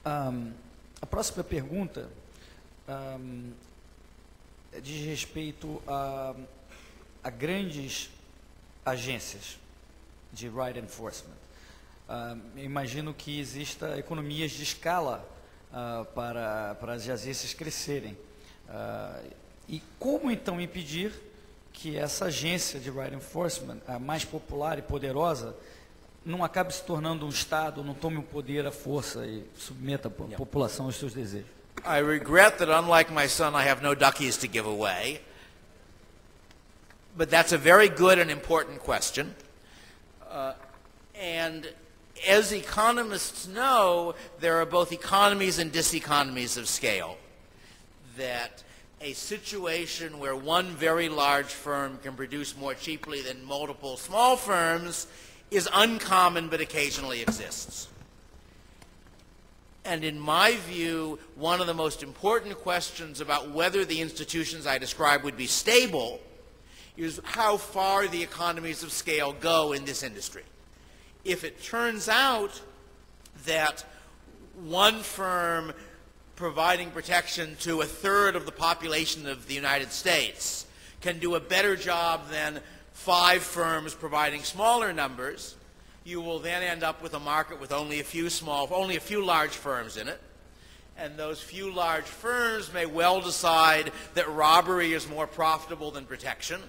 A próxima pergunta diz respeito a grandes agências de right enforcement. Imagino que exista economias de escala para as agências crescerem. E como então impedir que essa agência de right enforcement, a mais popular e poderosa, não acabe se tornando um Estado, não tome o poder à força e submeta a população aos seus desejos? I regret that, unlike my son, I have no duckies to give away. But that's a very good and important question. And as economists know, there are both economies and diseconomies of scale. That a situation where one very large firm can produce more cheaply than multiple small firms is uncommon but occasionally exists. And in my view, one of the most important questions about whether the institutions I described would be stable is how far the economies of scale go in this industry. If it turns out that one firm providing protection to a third of the population of the United States can do a better job than 5 firms providing smaller numbers, you will then end up with a market with only a few large firms in it. And those few large firms may well decide that robbery is more profitable than protection,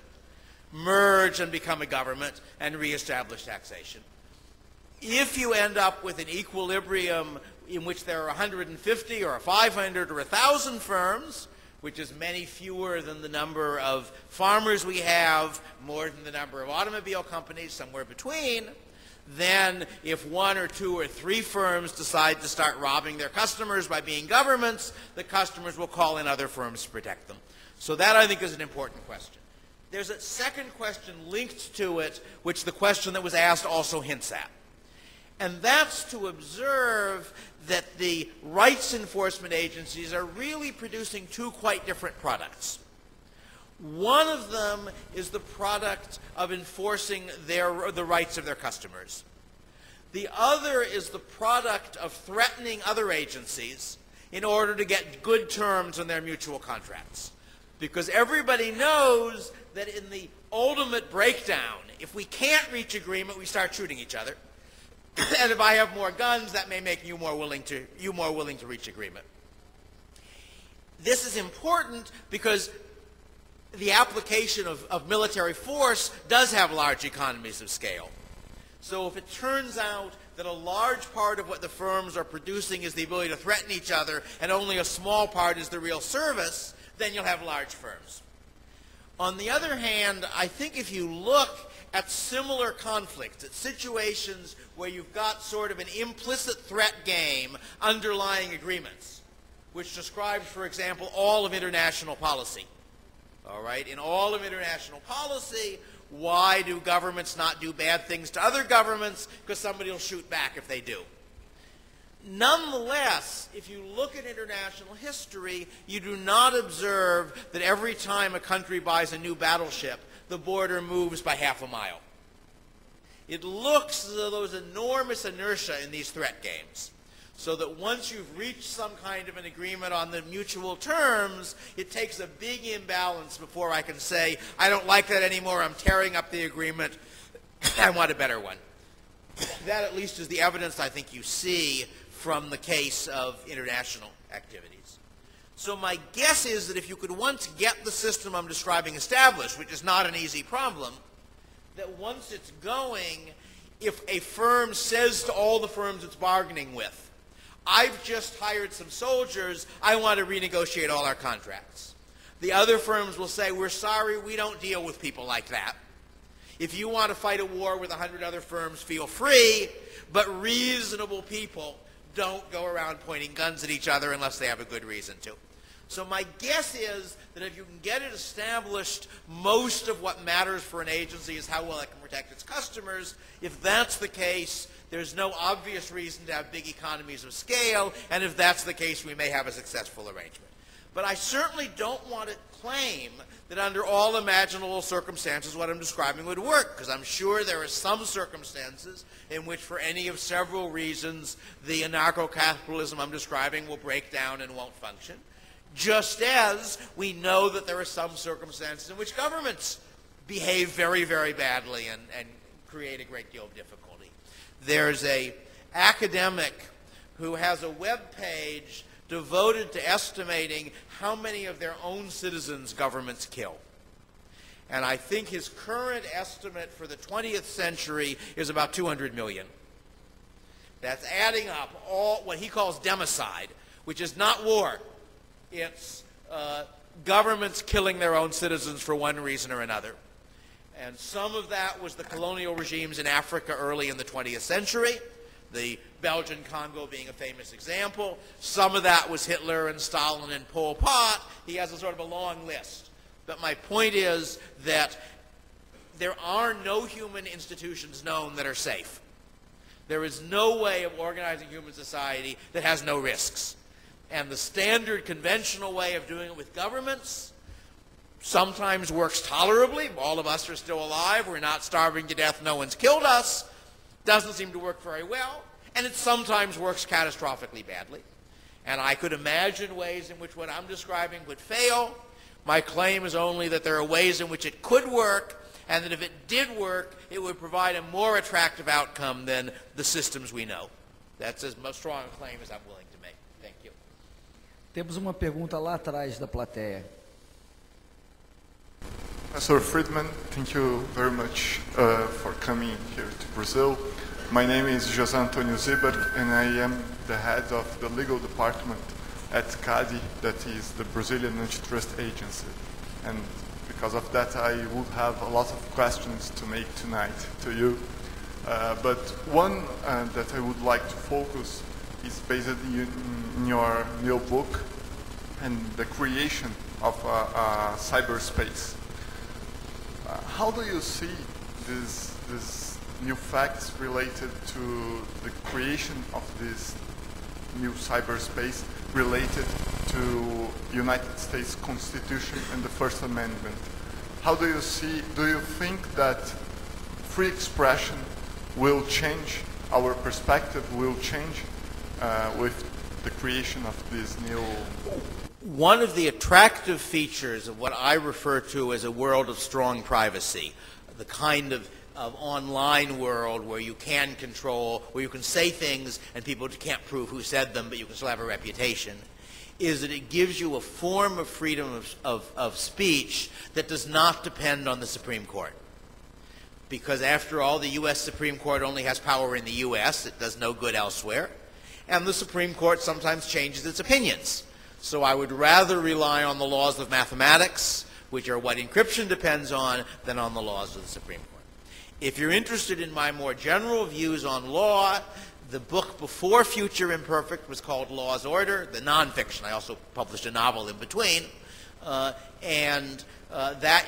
merge and become a government, and reestablish taxation. If you end up with an equilibrium in which there are 150 or 500 or 1,000 firms, which is many fewer than the number of farmers we have, more than the number of automobile companies, somewhere between, then if 1 or 2 or 3 firms decide to start robbing their customers by being governments, the customers will call in other firms to protect them. So that, I think, is an important question. There's a second question linked to it, which the question that was asked also hints at. And that's to observe that the rights enforcement agencies are really producing 2 quite different products. One of them is the product of enforcing the rights of their customers. The other is the product of threatening other agencies in order to get good terms on their mutual contracts. Because everybody knows that in the ultimate breakdown, if we can't reach agreement, we start shooting each other. And if I have more guns, that may make you more willing to reach agreement. This is important because the application of military force does have large economies of scale. So if it turns out that a large part of what the firms are producing is the ability to threaten each other and only a small part is the real service, then you'll have large firms. On the other hand, I think if you look at similar conflicts, at situations where you've got sort of an implicit threat game underlying agreements, which describes, for example, all of international policy. All right, in all of international policy, why do governments not do bad things to other governments? Because somebody will shoot back if they do. Nonetheless, if you look at international history, you do not observe that every time a country buys a new battleship, the border moves by half a mile. It looks as though there's enormous inertia in these threat games, so that once you've reached some kind of an agreement on the mutual terms, it takes a big imbalance before I can say, I don't like that anymore, I'm tearing up the agreement, I want a better one. That at least is the evidence I think you see from the case of international activities. So my guess is that if you could once get the system I'm describing established, which is not an easy problem, that once it's going, if a firm says to all the firms it's bargaining with, I've just hired some soldiers, I want to renegotiate all our contracts. The other firms will say, we're sorry, we don't deal with people like that. If you want to fight a war with 100 other firms, feel free, but reasonable people don't go around pointing guns at each other unless they have a good reason to. So my guess is that if you can get it established, most of what matters for an agency is how well it can protect its customers. If that's the case, there's no obvious reason to have big economies of scale, and if that's the case, we may have a successful arrangement. But I certainly don't want to claim that under all imaginable circumstances what I'm describing would work, because I'm sure there are some circumstances in which, for any of several reasons, the anarcho-capitalism I'm describing will break down and won't function. Just as we know that there are some circumstances in which governments behave very, very badly and create a great deal of difficulty. There's an academic who has a web page devoted to estimating how many of their own citizens governments kill. And I think his current estimate for the 20th century is about 200 million. That's adding up all what he calls democide, which is not war. It's governments killing their own citizens for one reason or another. And some of that was the colonial regimes in Africa early in the 20th century, the Belgian Congo being a famous example. Some of that was Hitler and Stalin and Pol Pot. He has a sort of a long list. But my point is that there are no human institutions known that are safe. There is no way of organizing human society that has no risks. And the standard conventional way of doing it with governments sometimes works tolerably. All of us are still alive. We're not starving to death. No one's killed us. Doesn't seem to work very well. And it sometimes works catastrophically badly. And I could imagine ways in which what I'm describing would fail. My claim is only that there are ways in which it could work, and that if it did work, it would provide a more attractive outcome than the systems we know. That's as strong a claim as I'm willing to make. Thank you. Temos uma pergunta lá atrás da plateia. Professor Friedman, thank you very much for coming here to Brazil. My name is José Antonio Ziber, and I am the head of the legal department at CADE, that is the Brazilian Antitrust Agency. And because of that, I would have a lot of questions to make tonight to you. But one that I would like to focus is based in your new book and the creation of cyberspace. How do you see these new facts related to the creation of this new cyberspace related to United States Constitution and the First Amendment? How do you think that free expression will change, our perspective will change with the creation of this new... One of the attractive features of what I refer to as a world of strong privacy, the kind of online world where you can control, where you can say things and people can't prove who said them, but you can still have a reputation, is that it gives you a form of freedom of speech that does not depend on the Supreme Court. Because after all, the U.S. Supreme Court only has power in the U.S. It does no good elsewhere. And the Supreme Court sometimes changes its opinions. So I would rather rely on the laws of mathematics, which are what encryption depends on, than on the laws of the Supreme Court. If you're interested in my more general views on law, the book before Future Imperfect was called Law's Order, the nonfiction. I also published a novel in between. That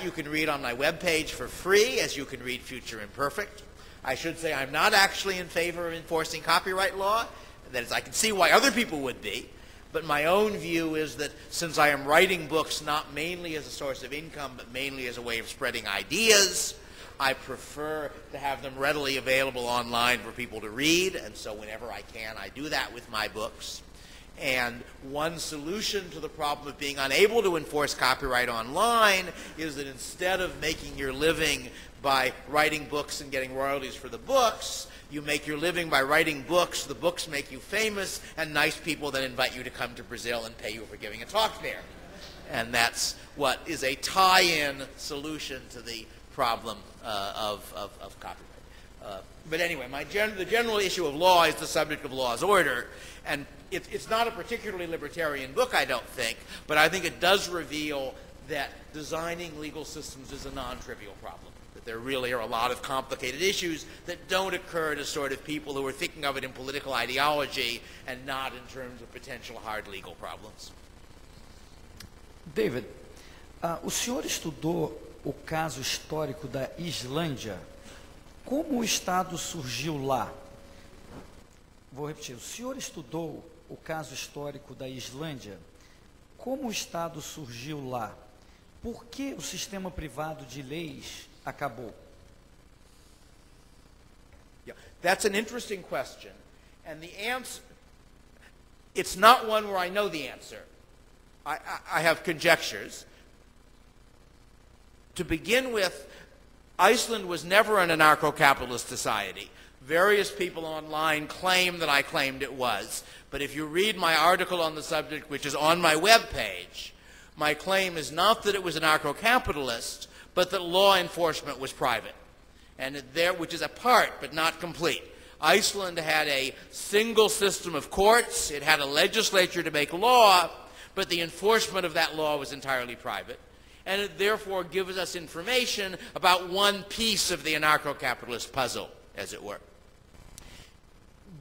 you can read on my webpage for free, as you can read Future Imperfect. I should say I'm not actually in favor of enforcing copyright law. That is, I can see why other people would be. But my own view is that since I am writing books not mainly as a source of income, but mainly as a way of spreading ideas, I prefer to have them readily available online for people to read, and so whenever I can, I do that with my books. And one solution to the problem of being unable to enforce copyright online is that instead of making your living by writing books and getting royalties for the books, you make your living by writing books, the books make you famous, and nice people then invite you to come to Brazil and pay you for giving a talk there. And that's what is a tie-in solution to the problem of copyright. But anyway, the general issue of law is the subject of law's order, and it's not a particularly libertarian book, I don't think, but I think it does reveal that designing legal systems is a non-trivial problem, that there really are a lot of complicated issues that don't occur to sort of people who are thinking of it in political ideology and not in terms of potential hard legal problems. David, o senhor estudou o caso histórico da Islândia. Como o Estado surgiu lá? Vou repetir. O senhor estudou o caso histórico da Islândia. como o Estado surgiu lá? Por que o sistema privado de leis acabou? Yeah, that's an interesting question. And the answer, it's not one where I know the answer. I have conjectures. To begin with, Iceland was never an anarcho-capitalist society. Various people online claim that I claimed it was. But if you read my article on the subject, which is on my webpage, my claim is not that it was anarcho-capitalist, but that law enforcement was private, and which is a part but not complete. Iceland had a single system of courts. It had a legislature to make law, but the enforcement of that law was entirely private. And it therefore gives us information about one piece of the anarcho-capitalist puzzle, as it were.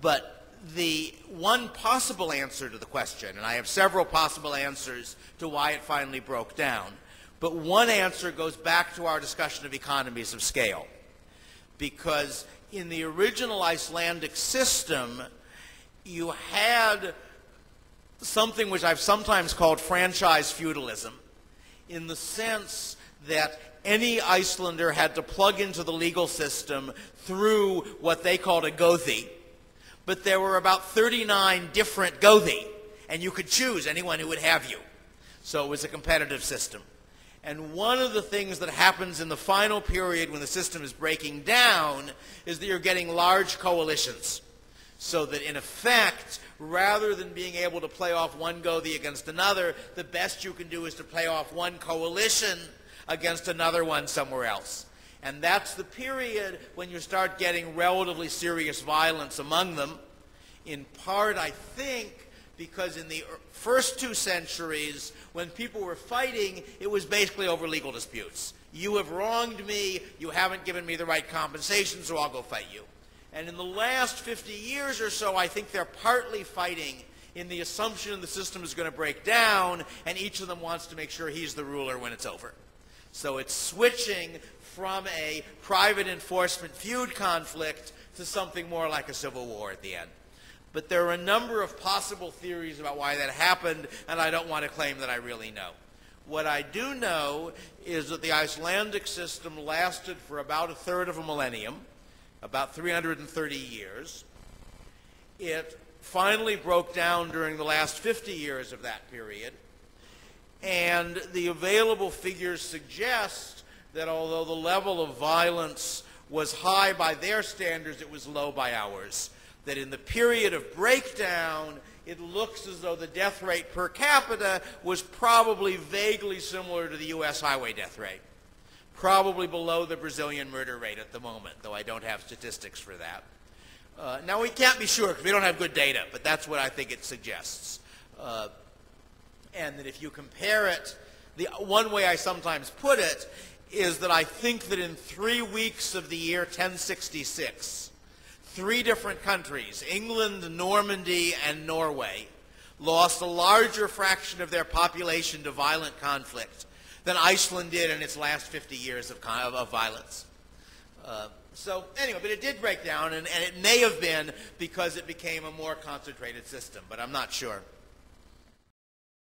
But the one possible answer to the question, and I have several possible answers to why it finally broke down, but one answer goes back to our discussion of economies of scale. Because in the original Icelandic system, you had something which I've sometimes called franchise feudalism, in the sense that any Icelander had to plug into the legal system through what they called a gothi. But there were about 39 different gothi, and you could choose anyone who would have you. So it was a competitive system. And one of the things that happens in the final period when the system is breaking down is that you're getting large coalitions. So that in effect, rather than being able to play off one gothi against another, the best you can do is to play off one coalition against another one somewhere else. And that's the period when you start getting relatively serious violence among them, in part, I think, because in the first 2 centuries, when people were fighting, it was basically over legal disputes. You have wronged me, you haven't given me the right compensation, so I'll go fight you. And in the last 50 years or so, I think they're partly fighting in the assumption the system is going to break down, and each of them wants to make sure he's the ruler when it's over. So it's switching from a private enforcement feud conflict to something more like a civil war at the end. But there are a number of possible theories about why that happened, and I don't want to claim that I really know. What I do know is that the Icelandic system lasted for about a third of a millennium, about 330 years. It finally broke down during the last 50 years of that period. And the available figures suggest that although the level of violence was high by their standards, it was low by ours. That in the period of breakdown, it looks as though the death rate per capita was probably vaguely similar to the U.S. highway death rate. Probably below the Brazilian murder rate at the moment, though I don't have statistics for that. Now, we can't be sure because we don't have good data, but that's what I think it suggests. And that if you compare it, the one way I sometimes put it is that I think that in 3 weeks of the year 1066, 3 different countries, England, Normandy, and Norway, lost a larger fraction of their population to violent conflict than Iceland did in its last 50 years of violence. So anyway, but it did break down, and it may have been because it became a more concentrated system, but I'm not sure.